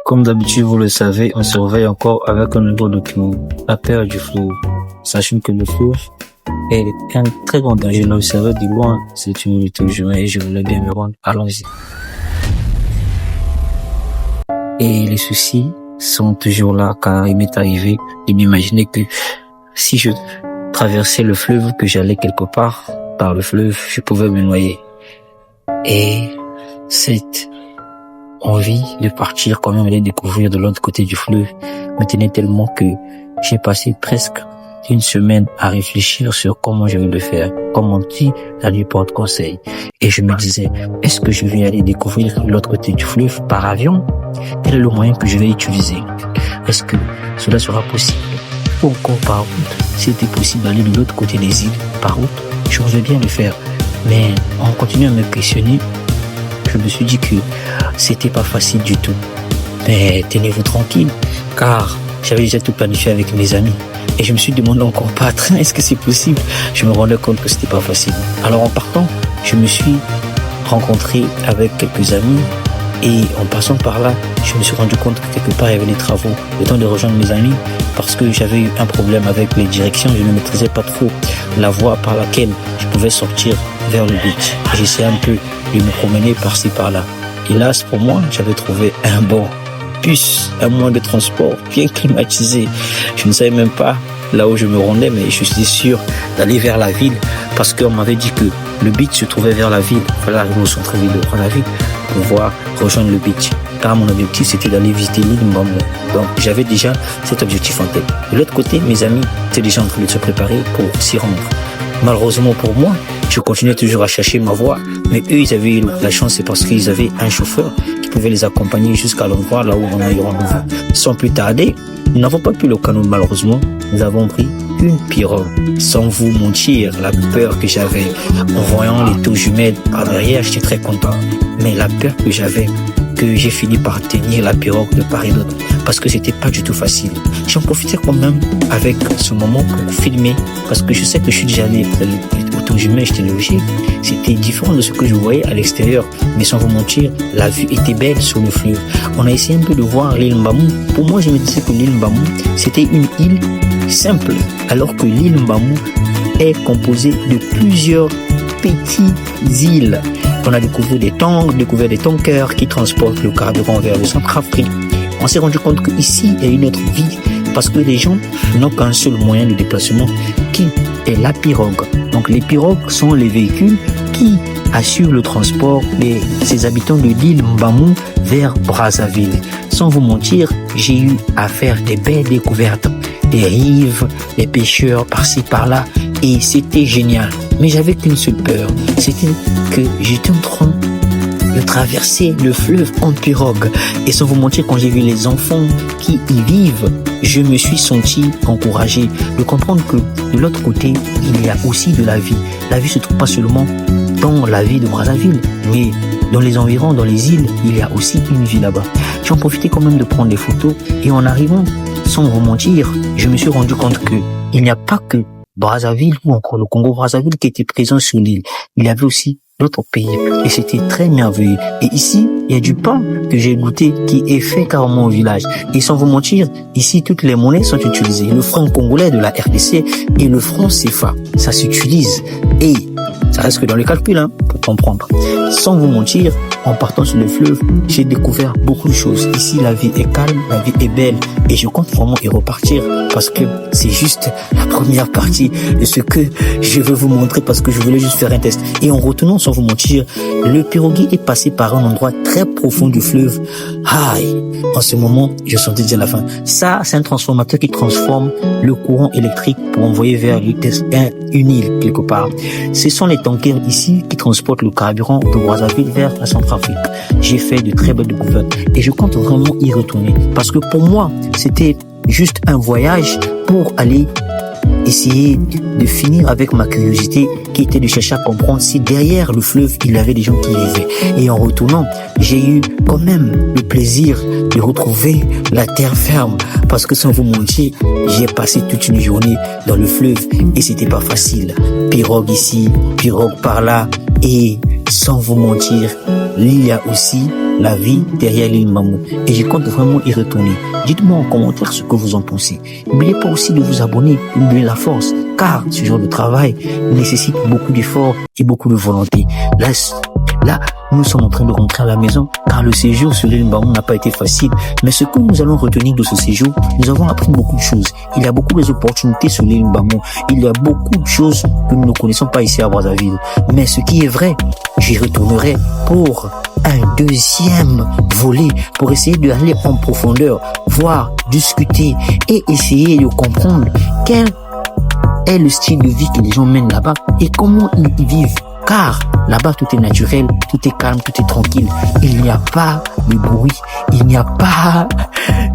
Comme d'habitude, vous le savez, on se réveille encore avec un nouveau document, la peur du fleuve. Sachant que le fleuve est un très grand danger. L'observer de loin, c'est une lutte et je voulais bien me rendre. Allons-y. Et les soucis sont toujours là, car il m'est arrivé de m'imaginer que si je traversais le fleuve, que j'allais quelque part par le fleuve, je pouvais me noyer. Et cette envie de partir quand même, aller découvrir de l'autre côté du fleuve me tenait tellement que j'ai passé presque une semaine à réfléchir sur comment je vais le faire, comment la nuit porte conseil. Et je me disais, est-ce que je vais aller découvrir l'autre côté du fleuve par avion? Quel est le moyen que je vais utiliser? Est-ce que cela sera possible? Ou encore par route? Si c'était possible d'aller de l'autre côté des îles par route, je voudrais bien le faire. Mais en continuant à me questionner, je me suis dit que c'était pas facile du tout. Mais tenez-vous tranquille, car j'avais déjà tout planifié avec mes amis. Et je me suis demandé encore par train, est-ce que c'est possible? Je me rendais compte que c'était pas facile. Alors en partant, je me suis rencontré avec quelques amis. Et en passant par là, je me suis rendu compte que quelque part il y avait des travaux. Le temps de rejoindre mes amis, parce que j'avais eu un problème avec les directions, je ne maîtrisais pas trop la voie par laquelle je pouvais sortir vers le beach. J'essayais un peu de me promener par-ci par-là. Hélas pour moi, j'avais trouvé un bon bus, un moyen de transport bien climatisé. Je ne savais même pas là où je me rendais, mais je suis sûr d'aller vers la ville, parce qu'on m'avait dit que le beach se trouvait vers la ville. Il fallait arriver au centre-ville de la ville pour pouvoir rejoindre le beach. Car mon objectif, c'était d'aller visiter l'île Mbamou. Donc, j'avais déjà cet objectif en tête. De l'autre côté, mes amis étaient déjà en train de se préparer pour s'y rendre. Malheureusement pour moi, je continuais toujours à chercher ma voie, mais eux, ils avaient eu la chance, c'est parce qu'ils avaient un chauffeur qui pouvait les accompagner jusqu'à l'endroit là où on a eu rendez-vous. Sans plus tarder, nous n'avons pas pu le canot malheureusement, nous avons pris une pirogue. Sans vous mentir, la peur que j'avais en voyant les tours jumelles par derrière, j'étais très content. Mais la peur que j'avais, que j'ai fini par tenir la pirogue de part et d'autre, parce que c'était pas du tout facile. J'en profitais quand même avec ce moment pour filmer, parce que je sais que je suis déjà allé au tour jumelles, j'étais logé. C'était différent de ce que je voyais à l'extérieur, mais sans vous mentir, la vue était belle sur le fleuve. On a essayé un peu de voir l'île Mbamou. Pour moi, je me disais que l'île Mbamou, c'était une île simple, alors que l'île Mbamou est composée de plusieurs petites îles. On a découvert des tankers qui transportent le carburant vers le Centrafrique. On s'est rendu compte qu'ici, il y a une autre vie, parce que les gens n'ont qu'un seul moyen de déplacement, qui est la pirogue. Donc les pirogues sont les véhicules qui assurent le transport de ces habitants de l'île Mbamou vers Brazzaville. Sans vous mentir, j'ai eu à faire des belles découvertes, des rives, des pêcheurs par-ci par-là, et c'était génial. Mais j'avais qu'une seule peur, c'était que j'étais en train de traverser le fleuve en pirogue. Et sans vous mentir, quand j'ai vu les enfants qui y vivent, je me suis senti encouragé de comprendre que de l'autre côté, il y a aussi de la vie. La vie se trouve pas seulement dans la ville de Brazzaville, mais dans les environs, dans les îles, il y a aussi une vie là-bas. J'ai en profité quand même de prendre des photos, et en arrivant, sans vous mentir, je me suis rendu compte que il n'y a pas que Brazzaville ou encore le Congo-Brazzaville qui était présent sur l'île. Il y avait aussi d'autres pays et c'était très merveilleux. Et ici, il y a du pain que j'ai goûté qui est fait carrément au village. Et sans vous mentir, ici, toutes les monnaies sont utilisées. Le franc congolais de la RDC et le franc CFA, ça s'utilise. Et ça reste que dans le calcul, pour comprendre. Sans vous mentir, en partant sur le fleuve, j'ai découvert beaucoup de choses. Ici, la vie est calme, la vie est belle. Et je compte vraiment y repartir parce que c'est juste la première partie de ce que je veux vous montrer, parce que je voulais juste faire un test. Et en retournant, sans vous mentir, le piroguier est passé par un endroit très profond du fleuve. Aïe! En ce moment, je sentais déjà la fin. Ça, c'est un transformateur qui transforme le courant électrique pour envoyer vers une île quelque part. Ce sont les tankers ici qui transportent le carburant de Brazzaville vers la Centrafrique. J'ai fait de très belles découvertes et je compte vraiment y retourner, parce que pour moi, c'était juste un voyage pour aller essayer de finir avec ma curiosité qui était de chercher à comprendre si derrière le fleuve il y avait des gens qui y vivaient. Et en retournant, j'ai eu quand même le plaisir de retrouver la terre ferme, parce que sans vous mentir, j'ai passé toute une journée dans le fleuve et c'était pas facile. Pirogue ici, pirogue par là, et sans vous mentir, il y a aussi la vie derrière l'île Mbamou et je compte vraiment y retourner. Dites-moi en commentaire ce que vous en pensez. N'oubliez pas aussi de vous abonner, n'oubliez la force, car ce genre de travail nécessite beaucoup d'efforts et beaucoup de volonté. Là, nous sommes en train de rentrer à la maison, car le séjour sur l'île Mbamou n'a pas été facile. Mais ce que nous allons retenir de ce séjour, nous avons appris beaucoup de choses. Il y a beaucoup d'opportunités sur l'île Mbamou. Il y a beaucoup de choses que nous ne connaissons pas ici à Brazzaville. Mais ce qui est vrai, j'y retournerai pour un deuxième volet, pour essayer d'aller en profondeur, voir, discuter et essayer de comprendre quel est le style de vie que les gens mènent là-bas et comment ils y vivent. Car là-bas, tout est naturel, tout est calme, tout est tranquille. Il n'y a pas de bruit, il n'y a pas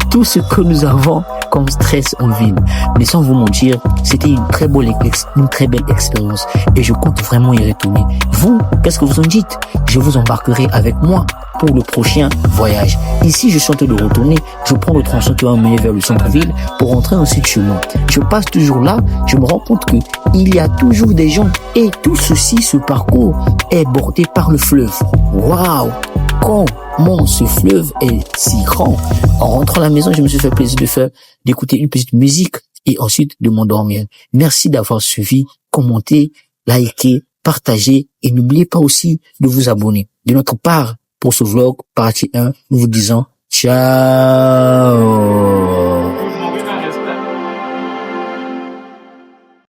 tout ce que nous avons comme stress en ville. Mais sans vous mentir, c'était une très belle expérience et je compte vraiment y retourner. Vous, qu'est-ce que vous en dites? Je vous embarquerai avec moi pour le prochain voyage. Ici, je suis en train de retourner. Je prends le tronçon qui va me mener vers le centre-ville pour rentrer ensuite chez moi. Je passe toujours là. Je me rends compte que il y a toujours des gens et tout ceci, ce parcours est bordé par le fleuve. Waouh! Comment ce fleuve est si grand. En rentrant à la maison, je me suis fait plaisir d'écouter une petite musique et ensuite de m'endormir. Merci d'avoir suivi, commenté, liké, partagé et n'oubliez pas aussi de vous abonner. De notre part, pour ce vlog, partie 1, nous vous disons ciao.